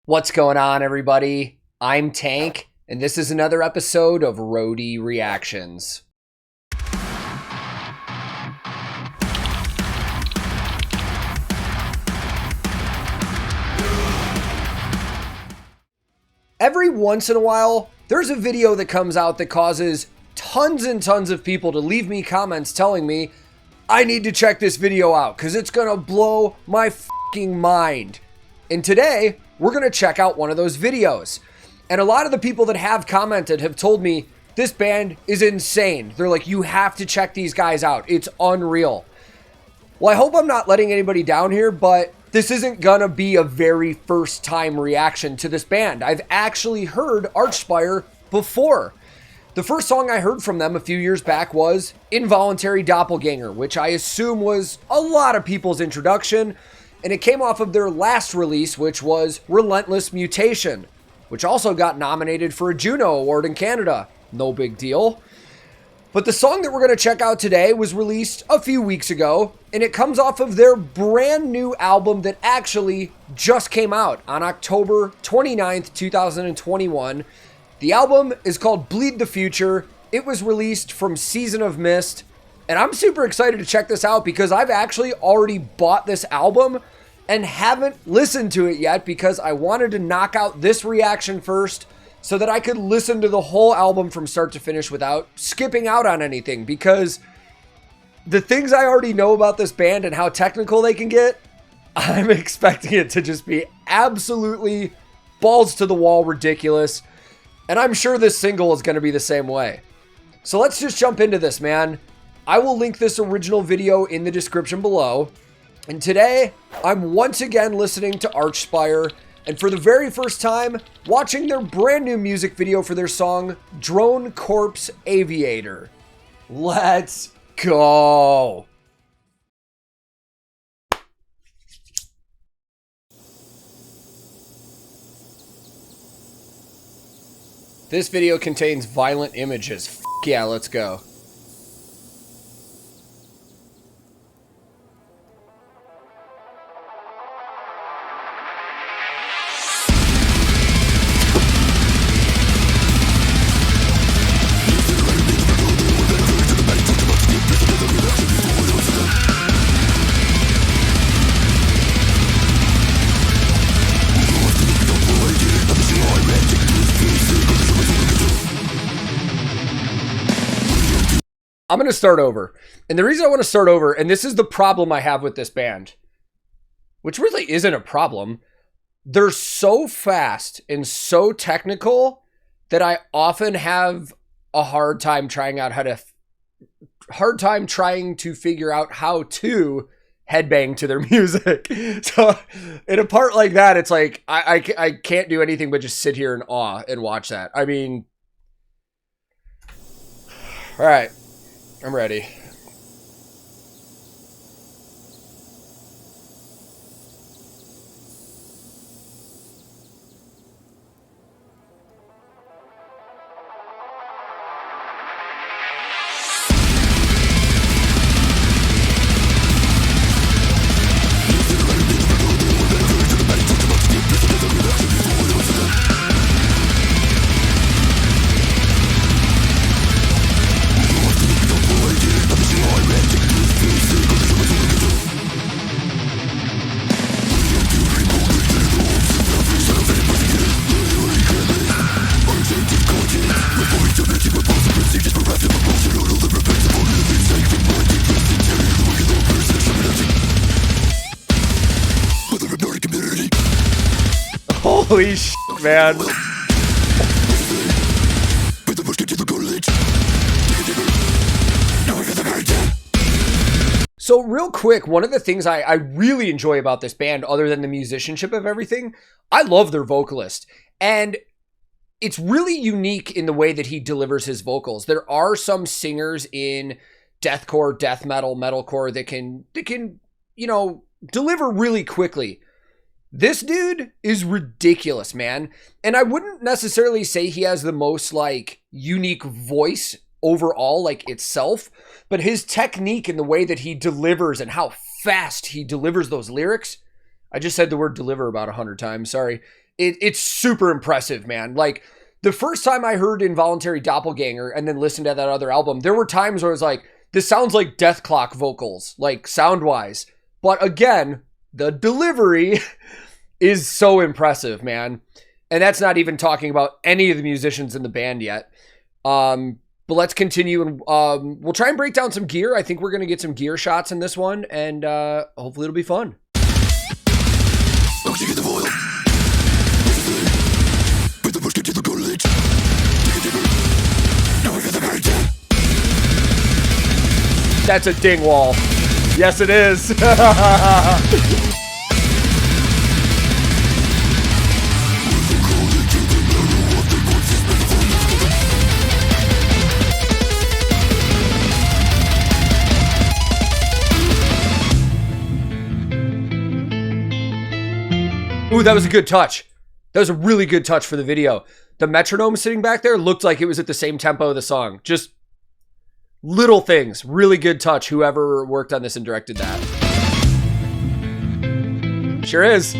What's going on, everybody? I'm Tank, and this is another episode of Roadie Reactions. Every once in a while, there's a video that comes out that causes tons and tons of people to leave me comments telling me, I need to check this video out because it's gonna blow my fucking mind. And today, we're gonna check out one of those videos. And a lot of the people that have commented have told me, this band is insane. They're like, you have to check these guys out. It's unreal. Well, I hope I'm not letting anybody down here, but this isn't gonna be a very first time reaction to this band. I've actually heard Archspire before. The first song I heard from them a few years back was Involuntary Doppelganger, which I assume was a lot of people's introduction, and it came off of their last release, which was Relentless Mutation, which also got nominated for a Juno Award in Canada. No big deal. But the song that we're going to check out today was released a few weeks ago, and it comes off of their brand new album that actually just came out on October 29th, 2021. The album is called Bleed the Future. It was released from Season of Mist, and I'm super excited to check this out because I've actually already bought this album and haven't listened to it yet because I wanted to knock out this reaction first so that I could listen to the whole album from start to finish without skipping out on anything, because the things I already know about this band and how technical they can get, I'm expecting it to just be absolutely balls to the wall ridiculous. And I'm sure this single is going to be the same way. So let's just jump into this, man. I will link this original video in the description below. And today, I'm once again listening to Archspire, and for the very first time, watching their brand new music video for their song, Drone Corpse Aviator. Let's go! This video contains violent images. F yeah, let's go. I'm going to start over. And the reason I want to start over, and this is the problem I have with this band, which really isn't a problem. They're so fast and so technical that I often have a hard time trying to figure out how to headbang to their music. So in a part like that, it's like, I can't do anything but just sit here in awe and watch that. I mean, all right. I'm ready. Holy shit, man. So real quick, one of the things I really enjoy about this band, other than the musicianship of everything, I love their vocalist. And it's really unique in the way that he delivers his vocals. There are some singers in deathcore, death metal, metalcore that can, you know, deliver really quickly. This dude is ridiculous, man. And I wouldn't necessarily say he has the most, like, unique voice overall, like, itself, but his technique and the way that he delivers and how fast he delivers those lyrics, I just said the word deliver about 100 times, sorry. it's super impressive, man. Like, the first time I heard Involuntary Doppelganger and then listened to that other album, there were times where I was like, this sounds like Death Clock vocals, like sound-wise. But again, the delivery is so impressive, man. And that's not even talking about any of the musicians in the band yet. But let's continue, and we'll try and break down some gear. I think we're going to get some gear shots in this one, and hopefully it'll be fun. That's a ding wall. Yes, it is. Ooh, that was a good touch. That was a really good touch for the video. The metronome sitting back there looked like it was at the same tempo of the song. Just little things. Really good touch, whoever worked on this and directed that. Sure is.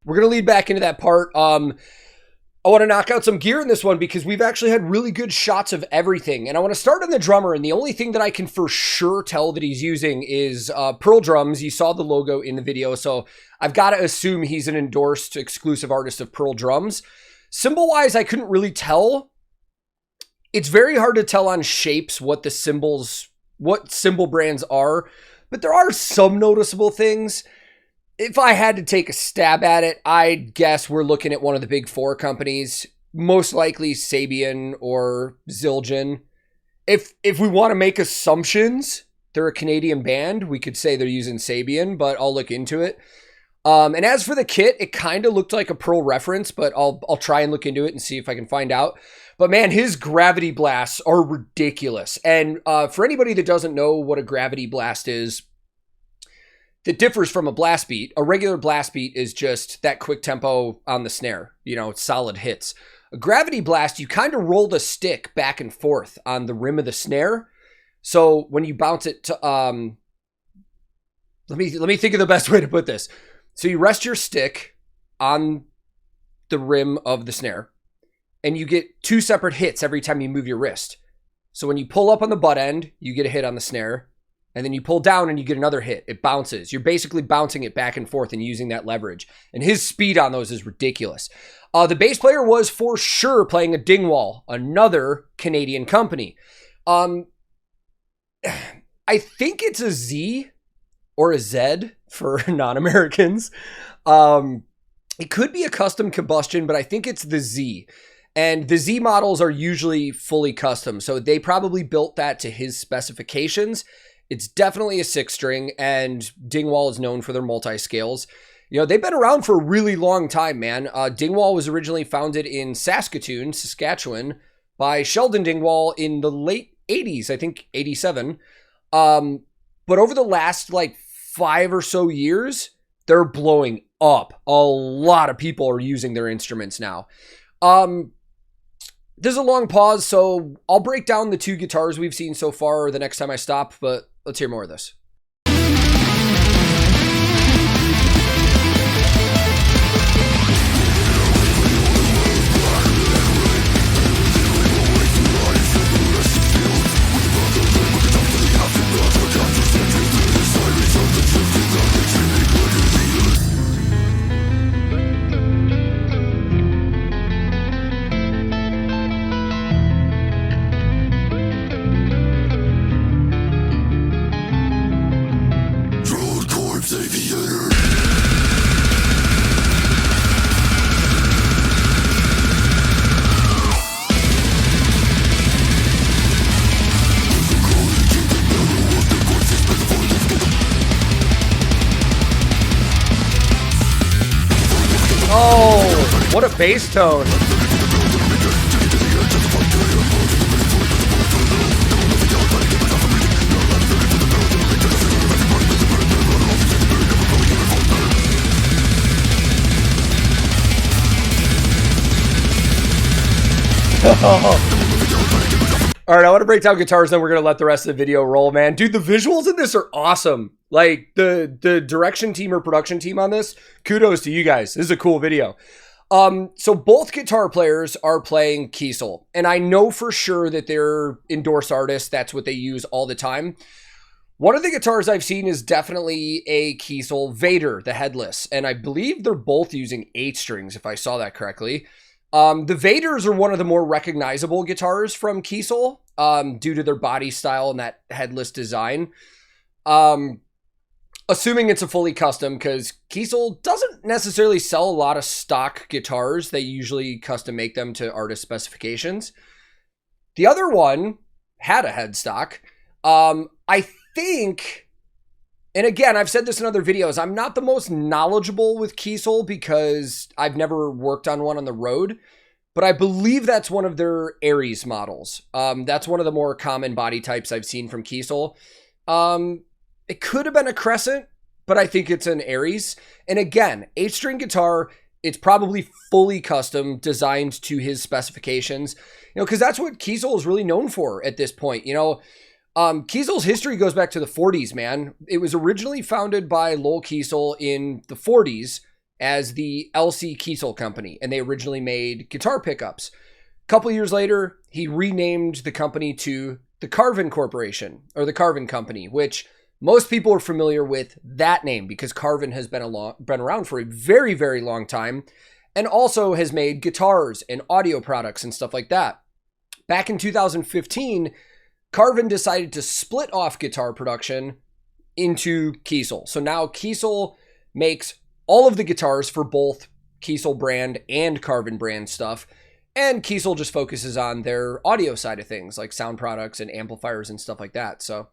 We're going to lead back into that part. I want to knock out some gear in this one because we've actually had really good shots of everything. And I want to start on the drummer. And the only thing that I can for sure tell that he's using is Pearl Drums. You saw the logo in the video. So I've got to assume he's an endorsed exclusive artist of Pearl Drums. Symbol-wise, I couldn't really tell. It's very hard to tell on shapes what the symbols, what symbol brands are. But there are some noticeable things. If I had to take a stab at it, I'd guess we're looking at one of the big four companies, most likely Sabian or Zildjian. If we want to make assumptions, they're a Canadian band, we could say they're using Sabian, but I'll look into it. And as for the kit, it kind of looked like a Pearl reference, but I'll try and look into it and see if I can find out. But man, his gravity blasts are ridiculous. And for anybody that doesn't know what a gravity blast is, that differs from a blast beat. A regular blast beat is just that quick tempo on the snare. You know, it's solid hits. A gravity blast, you kind of roll the stick back and forth on the rim of the snare. So when you bounce it to, let me think of the best way to put this. So you rest your stick on the rim of the snare, and you get two separate hits every time you move your wrist. So when you pull up on the butt end, you get a hit on the snare. And then you pull down and you get another hit. It bounces. You're basically bouncing it back and forth and using that leverage. And his speed on those is ridiculous. The bass player was for sure playing a Dingwall, another Canadian company. I think it's a Z or a Z for non-Americans. It could be a custom combustion, but I think it's the Z. And the Z models are usually fully custom. So they probably built that to his specifications. It's definitely a 6-string, and Dingwall is known for their multi-scales. You know, they've been around for a really long time, man. Dingwall was originally founded in Saskatoon, Saskatchewan, by Sheldon Dingwall in the late 80s, I think 87. But over the last, 5 or so years, they're blowing up. A lot of people are using their instruments now. There's a long pause, so I'll break down the two guitars we've seen so far the next time I stop, but let's hear more of this. What a bass tone. All right, I want to break down guitars, then we're going to let the rest of the video roll, man. Dude, the visuals in this are awesome. Like, the direction team or production team on this, kudos to you guys. This is a cool video. So both guitar players are playing Kiesel, and I know for sure that they're endorsed artists. That's what they use all the time. One of the guitars I've seen is definitely a Kiesel Vader, the headless, and I believe they're both using 8 strings, if I saw that correctly. The Vaders are one of the more recognizable guitars from Kiesel, due to their body style and that headless design. Assuming it's a fully custom, because Kiesel doesn't necessarily sell a lot of stock guitars. They usually custom make them to artist specifications. The other one had a headstock. I think, and again, I've said this in other videos, I'm not the most knowledgeable with Kiesel because I've never worked on one on the road, but I believe that's one of their Aries models. That's one of the more common body types I've seen from Kiesel. It could have been a Crescent, but I think it's an Aries. And again, 8-string guitar, it's probably fully custom, designed to his specifications, you know, because that's what Kiesel is really known for at this point. You know, Kiesel's history goes back to the 40s, man. It was originally founded by Lowell Kiesel in the 40s as the LC Kiesel Company, and they originally made guitar pickups. A couple years later, he renamed the company to the Carvin Corporation, or the Carvin Company, which most people are familiar with that name because Carvin has been around for a very, very long time, and also has made guitars and audio products and stuff like that. Back in 2015, Carvin decided to split off guitar production into Kiesel. So now Kiesel makes all of the guitars for both Kiesel brand and Carvin brand stuff. And Kiesel just focuses on their audio side of things, like sound products and amplifiers and stuff like that. So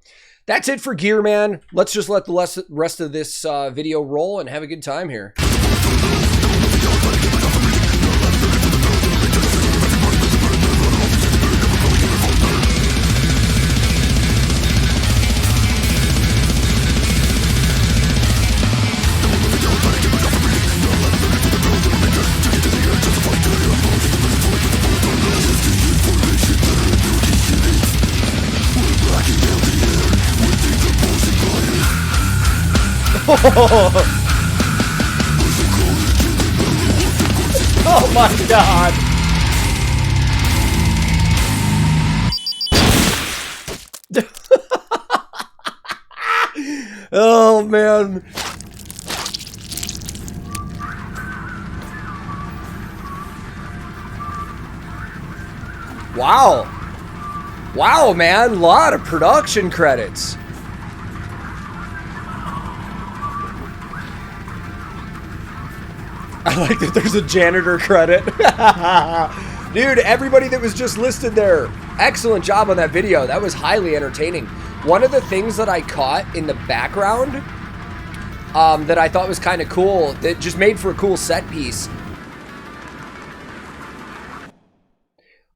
that's it for gear, man. Let's just let the rest of this video roll and have a good time here. Oh my God. Oh man. Wow. Wow, man. A lot of production credits. I like that there's a janitor credit. Dude, everybody that was just listed there, excellent job on that video. That was highly entertaining. One of the things that I caught in the background that I thought was kind of cool, that just made for a cool set piece.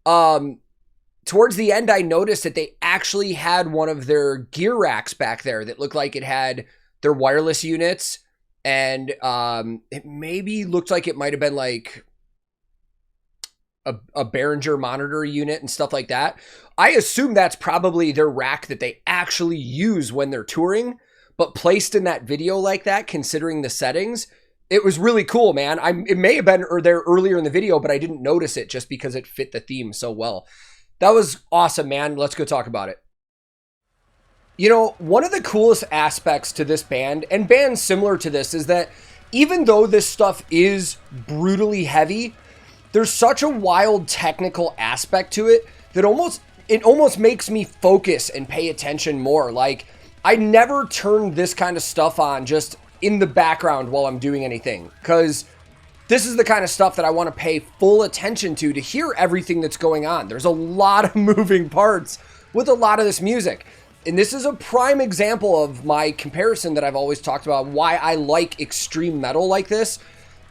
Towards the end, I noticed that they actually had one of their gear racks back there that looked like it had their wireless units. And it maybe looked like it might have been like a Behringer monitor unit and stuff like that. I assume that's probably their rack that they actually use when they're touring, but placed in that video like that, considering the settings, it was really cool, man. It may have been there earlier in the video, but I didn't notice it just because it fit the theme so well. That was awesome, man. Let's go talk about it. You know, one of the coolest aspects to this band, and bands similar to this, is that even though this stuff is brutally heavy, there's such a wild technical aspect to it that it almost makes me focus and pay attention more. Like, I never turn this kind of stuff on just in the background while I'm doing anything, because this is the kind of stuff that I want to pay full attention to hear everything that's going on. There's a lot of moving parts with a lot of this music. And this is a prime example of my comparison that I've always talked about, why I like extreme metal like this.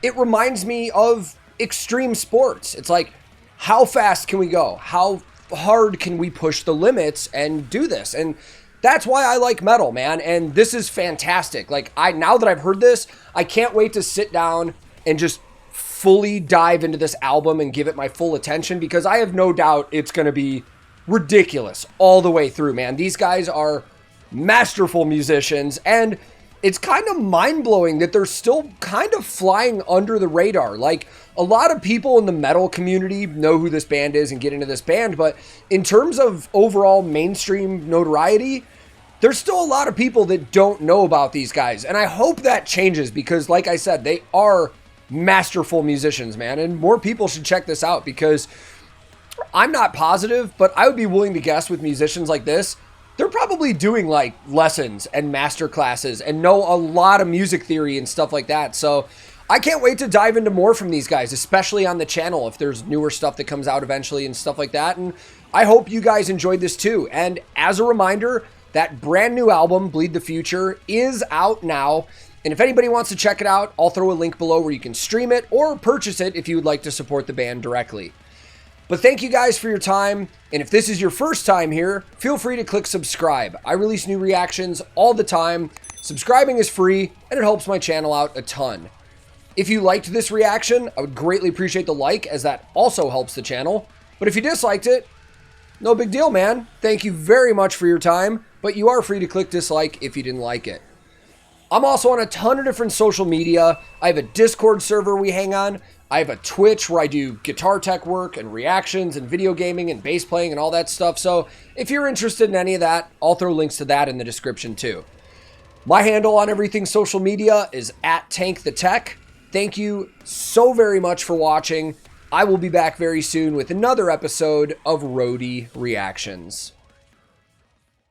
It reminds me of extreme sports. It's like, how fast can we go? How hard can we push the limits and do this? And that's why I like metal, man. And this is fantastic. Like, now that I've heard this, I can't wait to sit down and just fully dive into this album and give it my full attention, because I have no doubt it's going to be ridiculous all the way through, man. These guys are masterful musicians, and it's kind of mind-blowing that they're still kind of flying under the radar. Like, a lot of people in the metal community know who this band is and get into this band, but in terms of overall mainstream notoriety, there's still a lot of people that don't know about these guys, and I hope that changes, because like I said, they are masterful musicians, man, and more people should check this out, because I'm not positive, but I would be willing to guess with musicians like this, they're probably doing like lessons and master classes and know a lot of music theory and stuff like that. So I can't wait to dive into more from these guys, especially on the channel if there's newer stuff that comes out eventually and stuff like that. And I hope you guys enjoyed this too. And as a reminder, that brand new album, Bleed the Future, is out now. And if anybody wants to check it out, I'll throw a link below where you can stream it or purchase it if you would like to support the band directly. But thank you guys for your time, and if this is your first time here, feel free to click subscribe. I release new reactions all the time. Subscribing is free, and it helps my channel out a ton. If you liked this reaction, I would greatly appreciate the like, as that also helps the channel. But if you disliked it, no big deal, man. Thank you very much for your time, but you are free to click dislike if you didn't like it. I'm also on a ton of different social media. I have a Discord server we hang on. I have a Twitch where I do guitar tech work and reactions and video gaming and bass playing and all that stuff. So if you're interested in any of that, I'll throw links to that in the description too. My handle on everything social media is @TankTheTech. Thank you so very much for watching. I will be back very soon with another episode of Roadie Reactions.